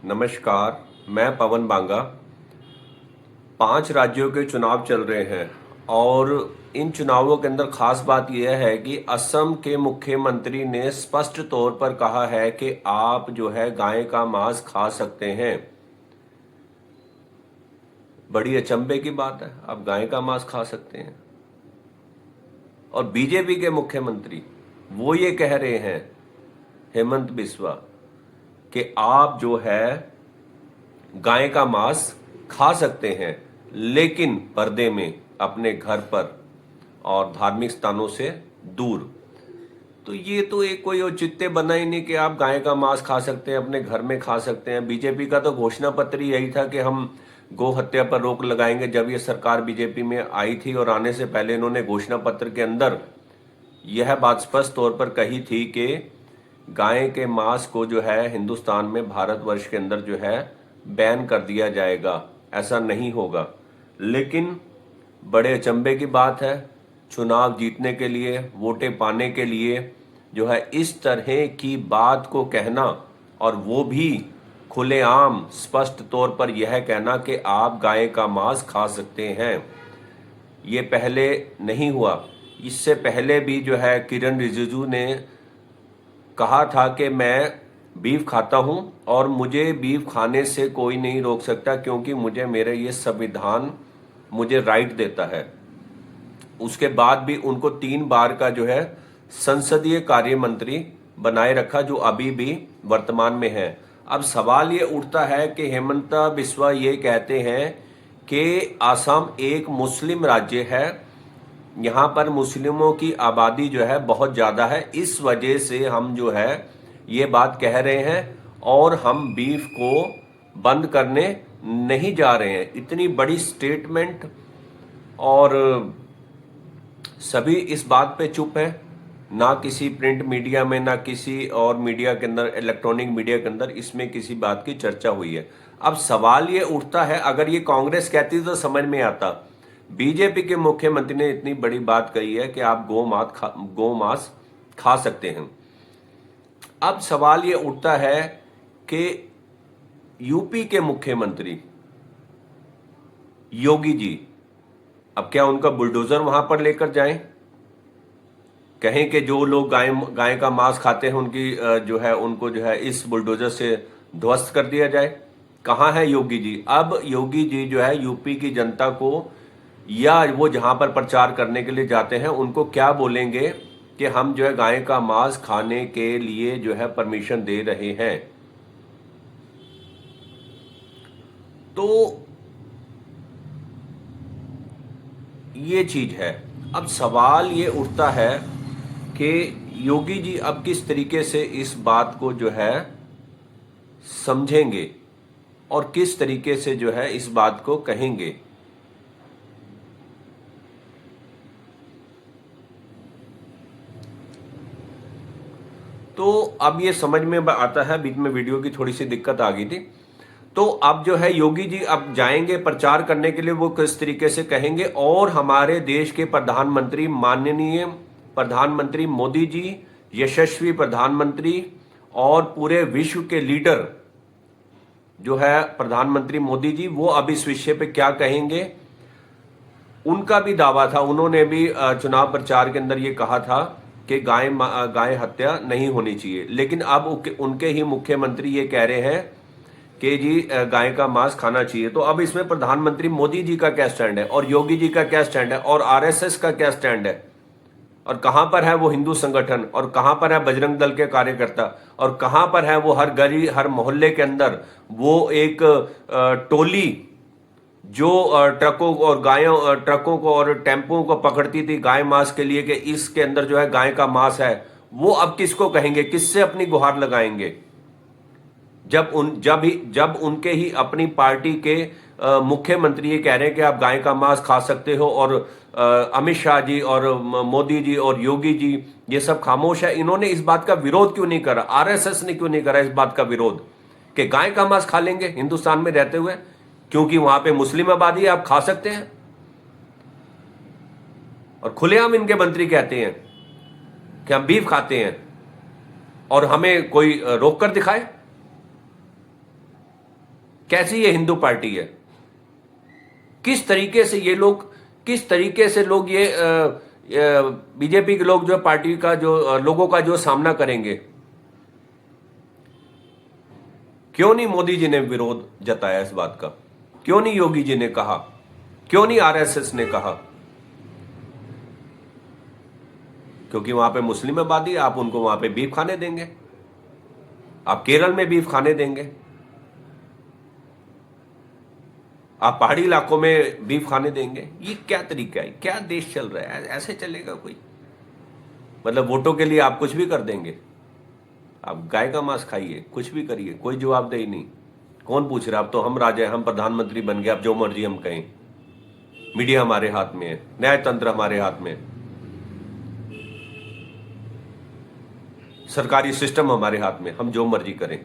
नमस्कार। मैं पवन बांगा। 5 राज्यों के चुनाव चल रहे हैं और इन चुनावों के अंदर खास बात यह है कि असम के मुख्यमंत्री ने स्पष्ट तौर पर कहा है कि आप जो है गाय का मांस खा सकते हैं। बड़ी अचंभे की बात है, आप गाय का मांस खा सकते हैं। और बीजेपी के मुख्यमंत्री वो ये कह रहे हैं, हेमंत बिस्वा, कि आप जो है गाय का मांस खा सकते हैं, लेकिन पर्दे में, अपने घर पर और धार्मिक स्थानों से दूर। तो ये तो एक कोई औचित्य बना ही नहीं कि आप गाय का मांस खा सकते हैं, अपने घर में खा सकते हैं। बीजेपी का तो घोषणा पत्र ही यही था कि हम गौ हत्या पर रोक लगाएंगे। जब ये सरकार बीजेपी में आई थी और आने से पहले इन्होंने घोषणा पत्र के अंदर यह बात स्पष्ट तौर पर कही थी कि गाय के मांस को जो है हिंदुस्तान में, भारतवर्ष के अंदर जो है बैन कर दिया जाएगा। ऐसा नहीं होगा। लेकिन बड़े अचंभे की बात है, चुनाव जीतने के लिए, वोटें पाने के लिए जो है इस तरह की बात को कहना, और वो भी खुलेआम स्पष्ट तौर पर यह कहना कि आप गाय का मांस खा सकते हैं, ये पहले नहीं हुआ। इससे पहले भी जो है किरण रिजिजू ने कहा था कि मैं बीफ खाता हूं और मुझे बीफ खाने से कोई नहीं रोक सकता, क्योंकि मुझे मेरे ये संविधान मुझे राइट देता है। उसके बाद भी उनको 3 बार का जो है संसदीय कार्य मंत्री बनाए रखा, जो अभी भी वर्तमान में है। अब सवाल ये उठता है कि हेमंत बिस्वा ये कहते हैं कि आसाम एक मुस्लिम राज्य है, यहाँ पर मुस्लिमों की आबादी जो है बहुत ज़्यादा है, इस वजह से हम जो है ये बात कह रहे हैं और हम बीफ को बंद करने नहीं जा रहे हैं। इतनी बड़ी स्टेटमेंट, और सभी इस बात पे चुप है। ना किसी प्रिंट मीडिया में, ना किसी और मीडिया के अंदर, इलेक्ट्रॉनिक मीडिया के अंदर इसमें किसी बात की चर्चा हुई है। अब सवाल ये उठता है, अगर ये कांग्रेस कहती तो समझ में आता। बीजेपी के मुख्यमंत्री ने इतनी बड़ी बात कही है कि आप गौ मांस खा सकते हैं। अब सवाल ये उठता है कि यूपी के मुख्यमंत्री योगी जी, अब क्या उनका बुलडोजर वहां पर लेकर जाएं, कहें कि जो लोग गाय का मांस खाते हैं उनकी जो है उनको जो है इस बुलडोजर से ध्वस्त कर दिया जाए? कहां है योगी जी? अब योगी जी जो है यूपी की जनता को, या वो जहां पर प्रचार करने के लिए जाते हैं उनको क्या बोलेंगे कि हम जो है गाय का मांस खाने के लिए जो है परमिशन दे रहे हैं? तो ये चीज है। अब सवाल ये उठता है कि योगी जी अब किस तरीके से इस बात को जो है समझेंगे और किस तरीके से जो है इस बात को कहेंगे। तो अब ये समझ में आता है, बीच में वीडियो की थोड़ी सी दिक्कत आ गई थी। तो अब जो है योगी जी अब जाएंगे प्रचार करने के लिए, वो किस तरीके से कहेंगे। और हमारे देश के प्रधानमंत्री, माननीय प्रधानमंत्री मोदी जी, यशस्वी प्रधानमंत्री, और पूरे विश्व के लीडर जो है प्रधानमंत्री मोदी जी, वो अब इस विषय पे क्या कहेंगे। उनका भी दावा था, उन्होंने भी चुनाव प्रचार के अंदर ये कहा था कि गाय हत्या नहीं होनी चाहिए। लेकिन अब उनके ही मुख्यमंत्री ये कह रहे हैं कि जी गाय का मांस खाना चाहिए। तो अब इसमें प्रधानमंत्री मोदी जी का क्या स्टैंड है, और योगी जी का क्या स्टैंड है, और आरएसएस का क्या स्टैंड है, और कहां पर है वो हिंदू संगठन, और कहां पर है बजरंग दल के कार्यकर्ता, और कहां पर है वो हर गली हर मोहल्ले के अंदर वो एक टोली जो ट्रकों को और ट्रकों को और टेम्पो को पकड़ती थी गाय मांस के लिए कि इसके अंदर जो है गाय का मांस है। वो अब किसको कहेंगे, किससे अपनी गुहार लगाएंगे, जब उनके ही अपनी पार्टी के मुख्यमंत्री ये कह रहे हैं कि आप गाय का मांस खा सकते हो, और अमित शाह जी और मोदी जी और योगी जी ये सब खामोश है। इन्होंने इस बात का विरोध क्यों नहीं करा? आरएसएस ने क्यों नहीं करा इस बात का विरोध कि गाय का मांस खा लेंगे हिंदुस्तान में रहते हुए, क्योंकि वहां पे मुस्लिम आबादी है, आप खा सकते हैं। और खुलेआम इनके मंत्री कहते हैं कि हम बीफ खाते हैं और हमें कोई रोक कर दिखाए। कैसी ये हिंदू पार्टी है? किस तरीके से ये लोग, किस तरीके से लोग ये बीजेपी के लोग जो पार्टी का जो लोगों का जो सामना करेंगे? क्यों नहीं मोदी जी ने विरोध जताया इस बात का? क्यों नहीं योगी जी ने कहा? क्यों नहीं आरएसएस ने कहा? क्योंकि वहां पे मुस्लिम आबादी है, आप उनको वहां पे बीफ खाने देंगे, आप केरल में बीफ खाने देंगे, आप पहाड़ी इलाकों में बीफ खाने देंगे। ये क्या तरीका है? क्या देश चल रहा है? ऐसे चलेगा कोई? मतलब वोटों के लिए आप कुछ भी कर देंगे? आप गाय का मांस खाइए, कुछ भी करिए, कोई जवाबदेही नहीं। कौन पूछ रहा? अब तो हम राजा हैं, हम प्रधानमंत्री बन गए, अब जो मर्जी हम कहें। मीडिया हमारे हाथ में है, न्यायतंत्र हमारे हाथ में है, सरकारी सिस्टम हमारे हाथ में, हम जो मर्जी करें।